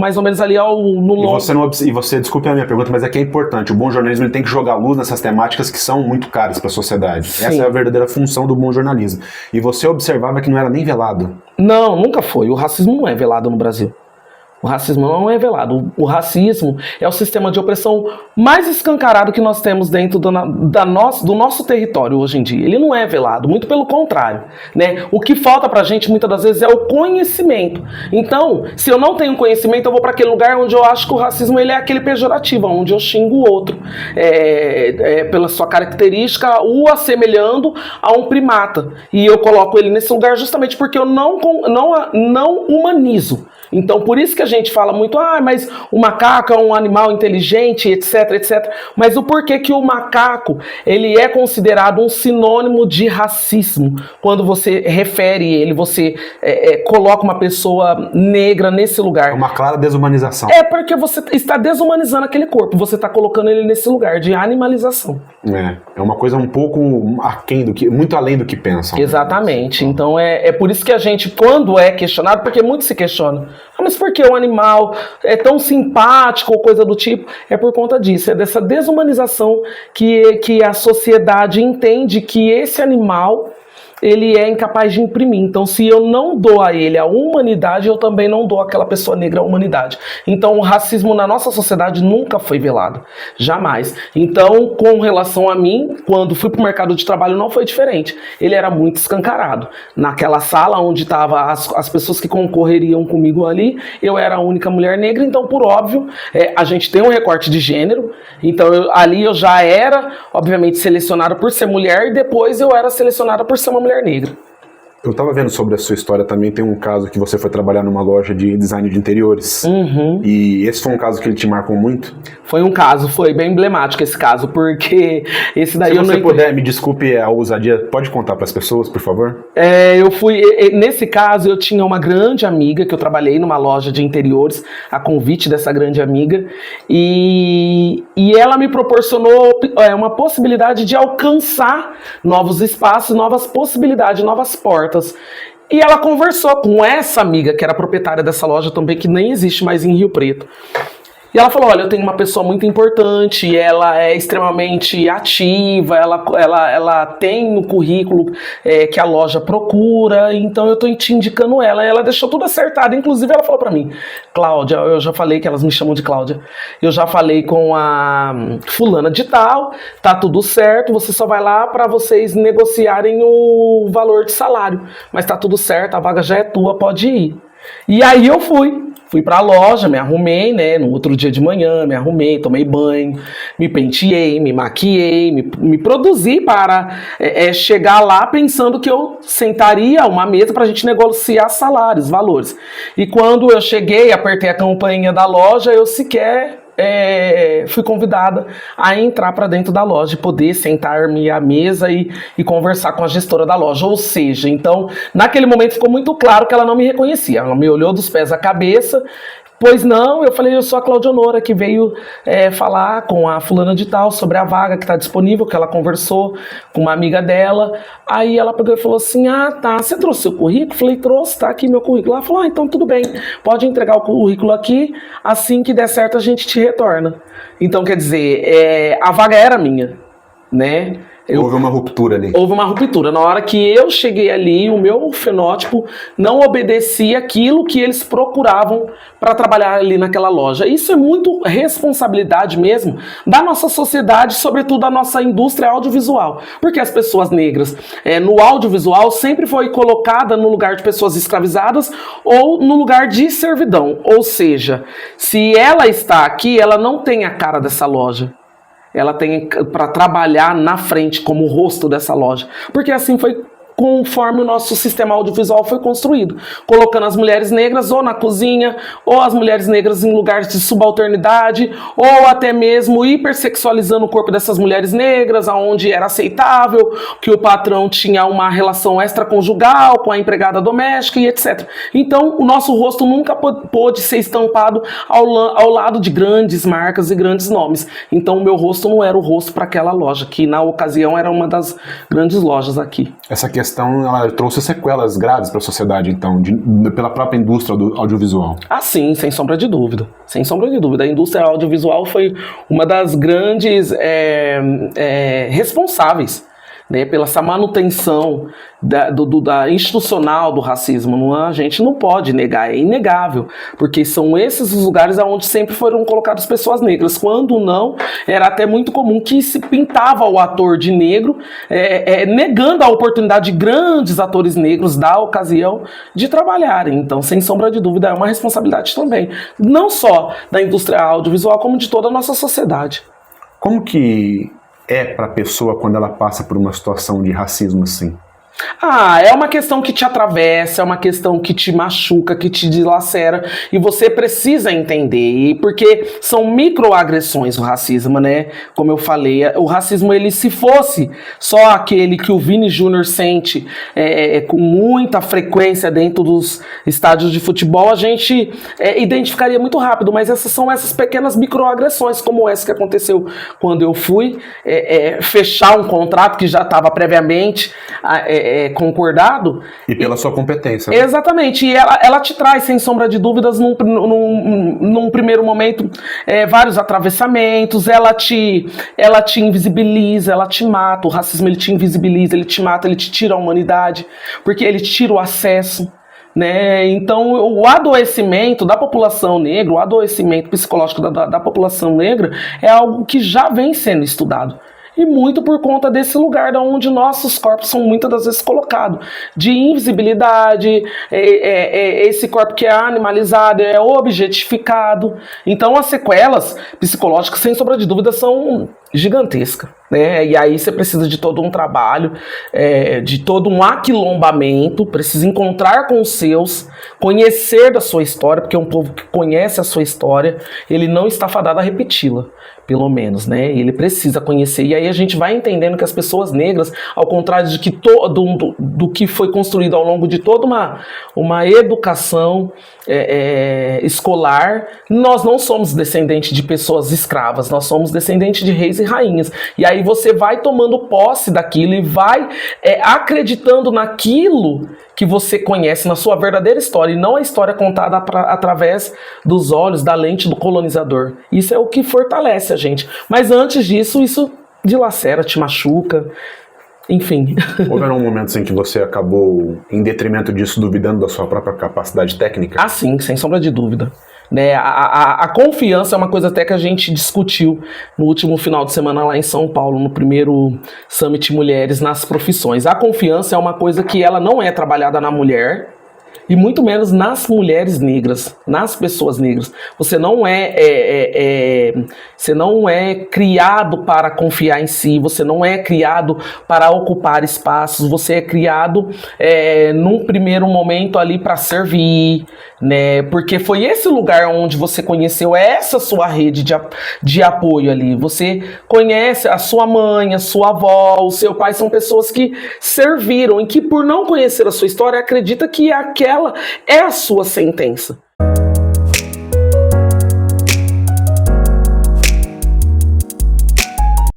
mais ou menos ali no longo. Você, desculpe a minha pergunta, mas é que é importante. O bom jornalismo ele tem que jogar luz nessas temáticas que são muito caras para a sociedade. Sim. Essa é a verdadeira função do bom jornalismo. E você observava que não era nem velado. Não, nunca foi. O racismo não é velado no Brasil. O racismo não é velado. O racismo é o sistema de opressão mais escancarado que nós temos dentro do nosso território hoje em dia. Ele não é velado, muito pelo contrário, né? O que falta pra gente muitas das vezes é o conhecimento. Então, se eu não tenho conhecimento, eu vou para aquele lugar onde eu acho que o racismo ele é aquele pejorativo, onde eu xingo o outro, pela sua característica, o assemelhando a um primata. E eu coloco ele nesse lugar justamente porque eu não humanizo. Então, por isso que a gente fala muito, mas o macaco é um animal inteligente, etc, etc. Mas o porquê que o macaco, ele é considerado um sinônimo de racismo? Quando você refere ele, você coloca uma pessoa negra nesse lugar. É uma clara desumanização. É porque você está desumanizando aquele corpo, você está colocando ele nesse lugar de animalização. É uma coisa um pouco muito além do que pensam. Exatamente. Então é por isso que a gente, quando é questionado, porque muito se questiona, mas por que o animal é tão simpático ou coisa do tipo? É por conta disso, é dessa desumanização que a sociedade entende que esse animal ele é incapaz de imprimir. Então, se eu não dou a ele a humanidade, eu também não dou àquela pessoa negra a humanidade. Então, o racismo na nossa sociedade nunca foi velado. Jamais. Então, com relação a mim, quando fui para o mercado de trabalho, não foi diferente. Ele era muito escancarado. Naquela sala onde estavam as pessoas que concorreriam comigo ali, eu era a única mulher negra, então, por óbvio, a gente tem um recorte de gênero. Então, ali eu já era, obviamente, selecionada por ser mulher, e depois eu era selecionada por ser uma mulher negra. Eu estava vendo sobre a sua história também, tem um caso que você foi trabalhar numa loja de design de interiores. Uhum. E esse foi um caso que ele te marcou muito? Foi um caso, foi bem emblemático esse caso, porque esse daí Se você puder, me desculpe a ousadia, pode contar para as pessoas, por favor? Nesse caso, eu tinha uma grande amiga, que eu trabalhei numa loja de interiores, a convite dessa grande amiga, e ela me proporcionou uma possibilidade de alcançar novos espaços, novas possibilidades, novas portas. E ela conversou com essa amiga, que era proprietária dessa loja também, que nem existe mais em Rio Preto. E ela falou, olha, eu tenho uma pessoa muito importante, ela é extremamente ativa, ela tem o currículo que a loja procura, então eu tô te indicando ela. E ela deixou tudo acertado, inclusive ela falou pra mim, Cláudia, eu já falei que elas me chamam de Cláudia, eu já falei com a fulana de tal, tá tudo certo, você só vai lá pra vocês negociarem o valor de salário, mas tá tudo certo, a vaga já é tua, pode ir. E aí eu fui pra loja, me arrumei, né, no outro dia de manhã, me arrumei, tomei banho, me penteei, me maquiei, me produzi para chegar lá pensando que eu sentaria a uma mesa pra gente negociar salários, valores. E quando eu cheguei, apertei a campainha da loja, eu sequer fui convidada a entrar para dentro da loja e poder sentar-me à mesa e conversar com a gestora da loja. Ou seja, então, naquele momento ficou muito claro que ela não me reconhecia. Ela me olhou dos pés à cabeça. Pois não, eu falei, eu sou a Claudionora, que veio falar com a fulana de tal sobre a vaga que está disponível, que ela conversou com uma amiga dela. Aí ela pegou e falou assim, tá, você trouxe seu currículo? Falei, trouxe, tá aqui meu currículo. Ela falou, então tudo bem, pode entregar o currículo aqui, assim que der certo a gente te retorna. Então, quer dizer, a vaga era minha, né? Houve uma ruptura ali. Houve uma ruptura. Na hora que eu cheguei ali, o meu fenótipo não obedecia aquilo que eles procuravam para trabalhar ali naquela loja. Isso é muito responsabilidade mesmo da nossa sociedade, sobretudo da nossa indústria audiovisual. Porque as pessoas negras no audiovisual sempre foi colocada no lugar de pessoas escravizadas ou no lugar de servidão. Ou seja, se ela está aqui, ela não tem a cara dessa loja. Ela tem para trabalhar na frente como o rosto dessa loja. Porque assim foi conforme o nosso sistema audiovisual foi construído, colocando as mulheres negras ou na cozinha, ou as mulheres negras em lugares de subalternidade, ou até mesmo hipersexualizando o corpo dessas mulheres negras, onde era aceitável que o patrão tinha uma relação extraconjugal com a empregada doméstica e etc. Então, o nosso rosto nunca pôde ser estampado ao lado de grandes marcas e grandes nomes. Então, o meu rosto não era o rosto para aquela loja, que na ocasião era uma das grandes lojas aqui. Essa questão questão, ela trouxe sequelas graves para a sociedade, então, pela própria indústria do audiovisual. Ah, sim, sem sombra de dúvida. Sem sombra de dúvida. A indústria audiovisual foi uma das grandes responsáveis, né, pela essa manutenção da institucional do racismo. A gente não pode negar, é inegável, porque são esses os lugares onde sempre foram colocadas pessoas negras. Quando não, era até muito comum que se pintava o ator de negro, negando a oportunidade de grandes atores negros da ocasião de trabalharem. Então, sem sombra de dúvida, é uma responsabilidade também, não só da indústria audiovisual, como de toda a nossa sociedade. Como que para a pessoa quando ela passa por uma situação de racismo assim? É uma questão que te atravessa, é uma questão que te machuca, que te dilacera, e você precisa entender, porque são microagressões o racismo, né? Como eu falei, o racismo, ele se fosse só aquele que o Vini Júnior sente com muita frequência dentro dos estádios de futebol, a gente identificaria muito rápido, mas essas pequenas microagressões, como essa que aconteceu quando eu fui fechar um contrato que já estava previamente concordado. E pela sua competência. Né? Exatamente. E ela te traz, sem sombra de dúvidas, num primeiro momento, vários atravessamentos, ela te invisibiliza, ela te mata. O racismo, ele te invisibiliza, ele te mata, ele te tira a humanidade, porque ele te tira o acesso. Né? Então, o adoecimento da população negra, o adoecimento psicológico da população negra é algo que já vem sendo estudado. E muito por conta desse lugar onde nossos corpos são muitas das vezes colocados, de invisibilidade, esse corpo que é animalizado, é objetificado. Então as sequelas psicológicas, sem sombra de dúvida, são gigantescas, né? E aí você precisa de todo um trabalho, de todo um aquilombamento, precisa encontrar com os seus, conhecer da sua história, porque é um povo que conhece a sua história, ele não está fadado a repeti-la, pelo menos, né? Ele precisa conhecer, e aí a gente vai entendendo que as pessoas negras, ao contrário de que do que foi construído ao longo de toda uma educação escolar, nós não somos descendentes de pessoas escravas, nós somos descendentes de reis e rainhas, e aí você vai tomando posse daquilo e vai acreditando naquilo que você conhece, na sua verdadeira história, e não a história contada através dos olhos, da lente do colonizador. Isso é o que fortalece a gente. Mas antes disso, isso dilacera, te machuca, enfim. Houveram momentos em que você acabou, em detrimento disso, duvidando da sua própria capacidade técnica? Ah, sim, sem sombra de dúvida. Né, a confiança é uma coisa até que a gente discutiu no último final de semana lá em São Paulo, no primeiro Summit Mulheres nas Profissões. A confiança é uma coisa que ela não é trabalhada na mulher, e muito menos nas mulheres negras, nas pessoas negras. Você não é criado para confiar em si, você não é criado para ocupar espaços, você é criado num primeiro momento ali para servir, né? Porque foi esse lugar onde você conheceu essa sua rede de apoio ali. Você conhece a sua mãe, a sua avó, o seu pai, são pessoas que serviram e que, por não conhecer a sua história, acredita que aquela é a sua sentença.